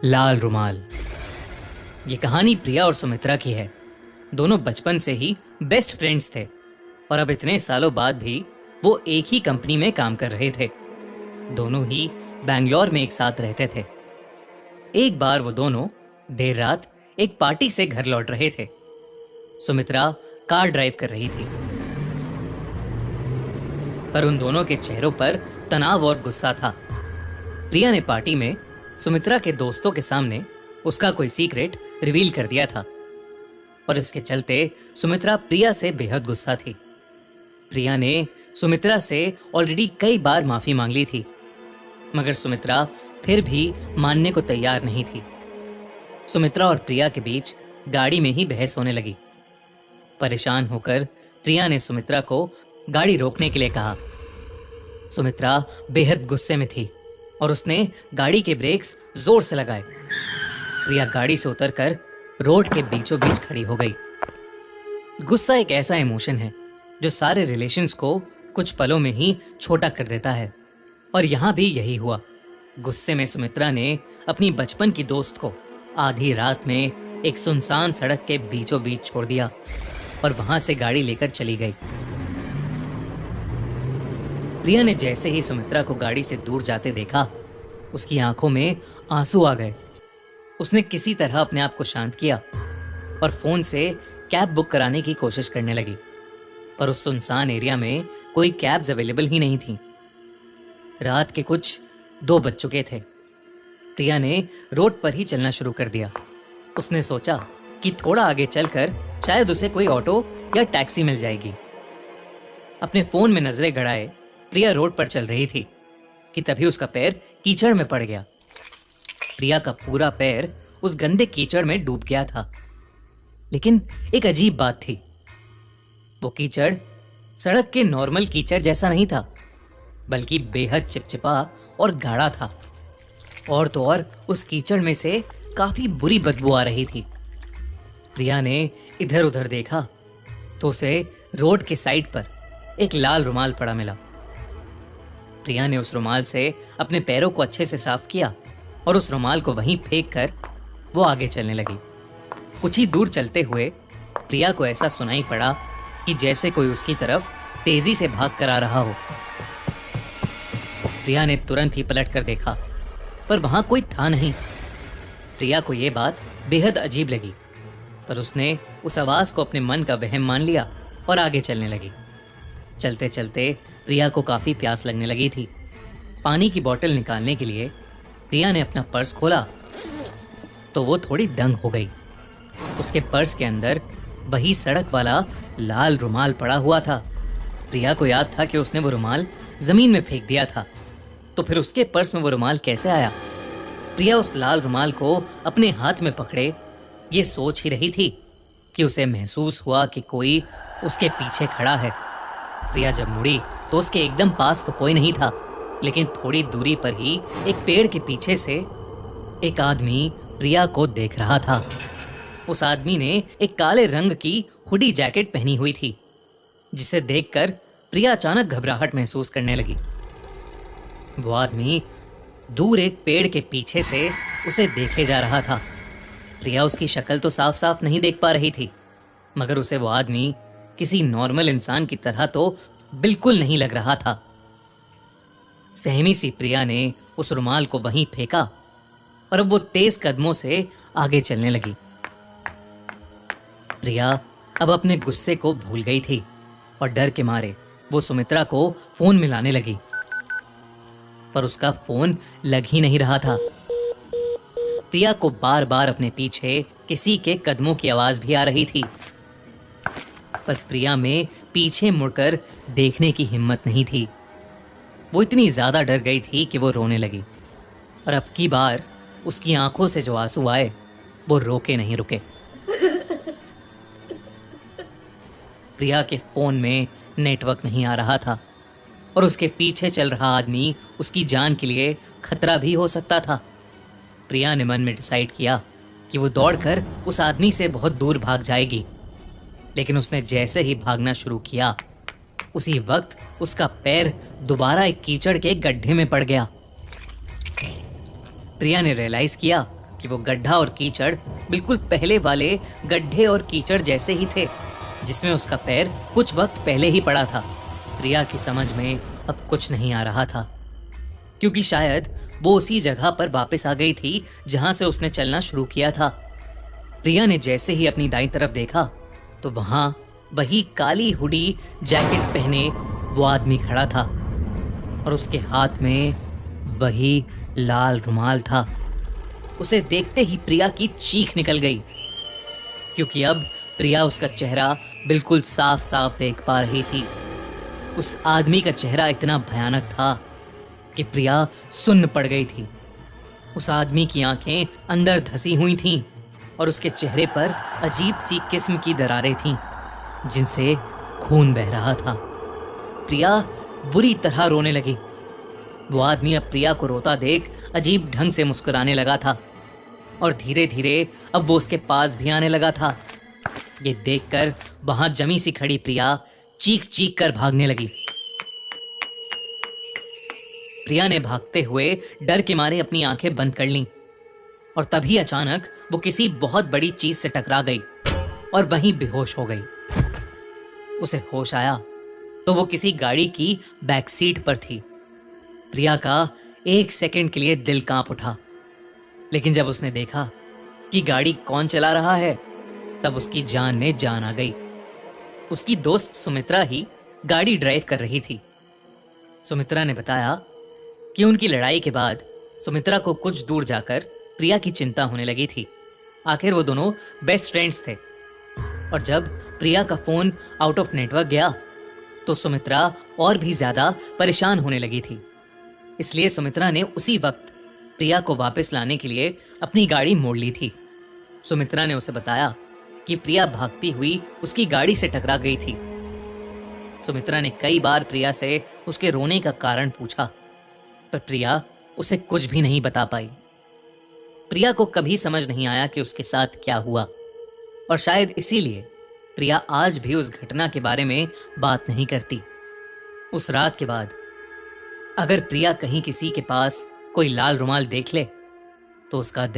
लाल रुमाल। ये कहानी प्रिया और सुमित्रा की है। दोनों बचपन से ही बेस्ट फ्रेंड्स थे और अब इतने सालों बाद भी वो एक ही कंपनी में काम कर रहे थे। दोनों ही बैंगलोर में एक साथ रहते थे। एक बार वो दोनों देर रात एक पार्टी से घर लौट रहे थे। सुमित्रा कार ड्राइव कर रही थी, पर उन दोनों के चेहरों पर तनाव और गुस्सा था। प्रिया ने पार्टी में सुमित्रा के दोस्तों के सामने उसका कोई सीक्रेट रिवील कर दिया था और इसके चलते सुमित्रा प्रिया से बेहद गुस्सा थी। प्रिया ने सुमित्रा से ऑलरेडी कई बार माफी मांग ली थी, मगर सुमित्रा फिर भी मानने को तैयार नहीं थी। सुमित्रा और प्रिया के बीच गाड़ी में ही बहस होने लगी। परेशान होकर प्रिया ने सुमित्रा को गाड़ी रोकने के लिए कहा। सुमित्रा बेहद गुस्से में थी और उसने गाड़ी के ब्रेक्स जोर से लगाए। प्रिया गाड़ी से उतरकर रोड के बीचों बीच खड़ी हो गई। गुस्सा एक ऐसा इमोशन है जो सारे रिलेशंस को कुछ पलों में ही छोटा कर देता है, और यहां भी यही हुआ। गुस्से में सुमित्रा ने अपनी बचपन की दोस्त को आधी रात में एक सुनसान सड़क के बीचों बीच छोड़ दिया और वहां से गाड़ी लेकर चली गई। प्रिया ने जैसे ही सुमित्रा को गाड़ी से दूर जाते देखा, उसकी आंखों में आंसू आ गए। उसने किसी तरह अपने आप को शांत किया और फोन से कैब बुक कराने की कोशिश करने लगी, पर उस सुनसान एरिया में कोई कैब्स अवेलेबल ही नहीं थी। रात के कुछ 2 बज चुके थे। प्रिया ने रोड पर ही चलना शुरू कर दिया। उसने सोचा कि थोड़ा आगे चलकर शायद उसे कोई ऑटो या टैक्सी मिल जाएगी। अपने फोन में नजरें गड़ाए प्रिया रोड पर चल रही थी कि तभी उसका पैर कीचड़ में पड़ गया। प्रिया का पूरा पैर उस गंदे कीचड़ में डूब गया था। लेकिन एक अजीब बात थी, वो कीचड़ सड़क के नॉर्मल कीचड़ जैसा नहीं था, बल्कि बेहद चिपचिपा और गाढ़ा था। और तो और उस कीचड़ में से काफी बुरी बदबू आ रही थी। प्रिया ने इधर उधर देखा तो उसे रोड के साइड पर एक लाल रुमाल पड़ा मिला। प्रिया ने उस रुमाल से अपने पैरों को अच्छे से साफ किया और उस रुमाल को वहीं फेंक कर वो आगे चलने लगी। कुछ ही दूर चलते हुए प्रिया को ऐसा सुनाई पड़ा कि जैसे कोई उसकी तरफ तेजी से भाग कर आ रहा हो। प्रिया ने तुरंत ही पलट कर देखा, पर वहां कोई था नहीं। प्रिया को यह बात बेहद अजीब लगी, पर उसने उस आवाज को अपने मन का वहम मान लिया और आगे चलने लगी। चलते चलते प्रिया को काफी प्यास लगने लगी थी। पानी की बोतल निकालने के लिए प्रिया ने अपना पर्स खोला तो वो थोड़ी दंग हो गई। उसके पर्स के अंदर वही सड़क वाला लाल रुमाल पड़ा हुआ था। प्रिया को याद था कि उसने वो रुमाल जमीन में फेंक दिया था, तो फिर उसके पर्स में वो रुमाल कैसे आया? प्रिया उस लाल रुमाल को अपने हाथ में पकड़े ये सोच ही रही थी कि उसे महसूस हुआ कि कोई उसके पीछे खड़ा है। प्रिया जब मुड़ी तो उसके एकदम पास तो कोई नहीं था, लेकिन थोड़ी दूरी पर ही एक पेड़ के पीछे से एक आदमी प्रिया को देख रहा था। उस आदमी ने एक काले रंग की हुडी जैकेट पहनी हुई थी, जिसे देखकर प्रिया अचानक घबराहट महसूस करने लगी। वो आदमी दूर एक पेड़ के पीछे से उसे देखे जा रहा था। प्रिया उसकी शक्ल तो साफ साफ नहीं देख पा रही थी, मगर उसे वो आदमी किसी नॉर्मल इंसान की तरह तो बिल्कुल नहीं लग रहा था। सहमी सी प्रिया ने उस रुमाल को वहीं फेंका और अब वो तेज कदमों से आगे चलने लगी। प्रिया अब अपने गुस्से को भूल गई थी और डर के मारे वो सुमित्रा को फोन मिलाने लगी, पर उसका फोन लग ही नहीं रहा था। प्रिया को बार बार अपने पीछे किसी के कदमों की आवाज भी आ रही थी, पर प्रिया में पीछे मुड़कर देखने की हिम्मत नहीं थी। वो इतनी ज्यादा डर गई थी कि वो रोने लगी, और अब की बार उसकी आंखों से जो आंसू आए वो रोके नहीं रुके। प्रिया के फोन में नेटवर्क नहीं आ रहा था और उसके पीछे चल रहा आदमी उसकी जान के लिए खतरा भी हो सकता था। प्रिया ने मन में डिसाइड किया कि वो दौड़कर उस आदमी से बहुत दूर भाग जाएगी, लेकिन उसने जैसे ही भागना शुरू किया उसी वक्त उसका पैर दोबारा एक कीचड़ के गड्ढे में पड़ गया। प्रिया ने रियलाइज किया कि वो गड्ढा और कीचड़ बिल्कुल पहले वाले गड्ढे और कीचड़ जैसे ही थे, जिसमें उसका पैर कुछ वक्त पहले ही पड़ा था। प्रिया की समझ में अब कुछ नहीं आ रहा था, क्योंकि शायद वो उसी जगह पर वापस आ गई थी जहां से उसने चलना शुरू किया था। प्रिया ने जैसे ही अपनी दाईं तरफ देखा तो वहां वही काली हुडी जैकेट पहने वो आदमी खड़ा था और उसके हाथ में वही लाल रुमाल था। उसे देखते ही प्रिया की चीख निकल गई, क्योंकि अब प्रिया उसका चेहरा बिल्कुल साफ साफ देख पा रही थी। उस आदमी का चेहरा इतना भयानक था कि प्रिया सुन्न पड़ गई थी। उस आदमी की आंखें अंदर धसी हुई थीं और उसके चेहरे पर अजीब सी किस्म की दरारें थीं, जिनसे खून बह रहा था। प्रिया बुरी तरह रोने लगी। वो आदमी अब प्रिया को रोता देख अजीब ढंग से मुस्कुराने लगा था और धीरे धीरे अब वो उसके पास भी आने लगा था। ये देखकर वहां जमी सी खड़ी प्रिया चीख चीख कर भागने लगी। प्रिया ने भागते हुए डर के मारे अपनी आंखें बंद कर लीं और तभी अचानक वो किसी बहुत बड़ी चीज से टकरा गई और वहीं बेहोश हो गई। उसे होश आया तो वो किसी गाड़ी की बैक सीट पर थी। प्रिया का एक सेकंड के लिए दिल कांप उठा, लेकिन जब उसने देखा कि गाड़ी कौन चला रहा है तब उसकी जान में जान आ गई। उसकी दोस्त सुमित्रा ही गाड़ी ड्राइव कर रही थी। सुमित्रा ने बताया कि उनकी लड़ाई के बाद सुमित्रा को कुछ दूर जाकर प्रिया की चिंता होने लगी थी। आखिर वो दोनों बेस्ट फ्रेंड्स थे और जब प्रिया का फोन आउट ऑफ नेटवर्क गया तो सुमित्रा और भी ज्यादा परेशान होने लगी थी। इसलिए सुमित्रा ने उसी वक्त प्रिया को वापस लाने के लिए अपनी गाड़ी मोड़ ली थी। सुमित्रा ने उसे बताया कि प्रिया भागती हुई उसकी गाड़ी से टकरा गई थी। सुमित्रा ने कई बार प्रिया से उसके रोने का कारण पूछा, पर प्रिया उसे कुछ भी नहीं बता पाई। प्रिया को कभी समझ नहीं आया कि उसके साथ क्या हुआ और शायद इसीलिए प्रिया आज भी उस घटना के बारे में बात नहीं करती। उस रात के बाद अगर प्रिया कहीं किसी के पास कोई लाल रुमाल देख ले तो उसका दिल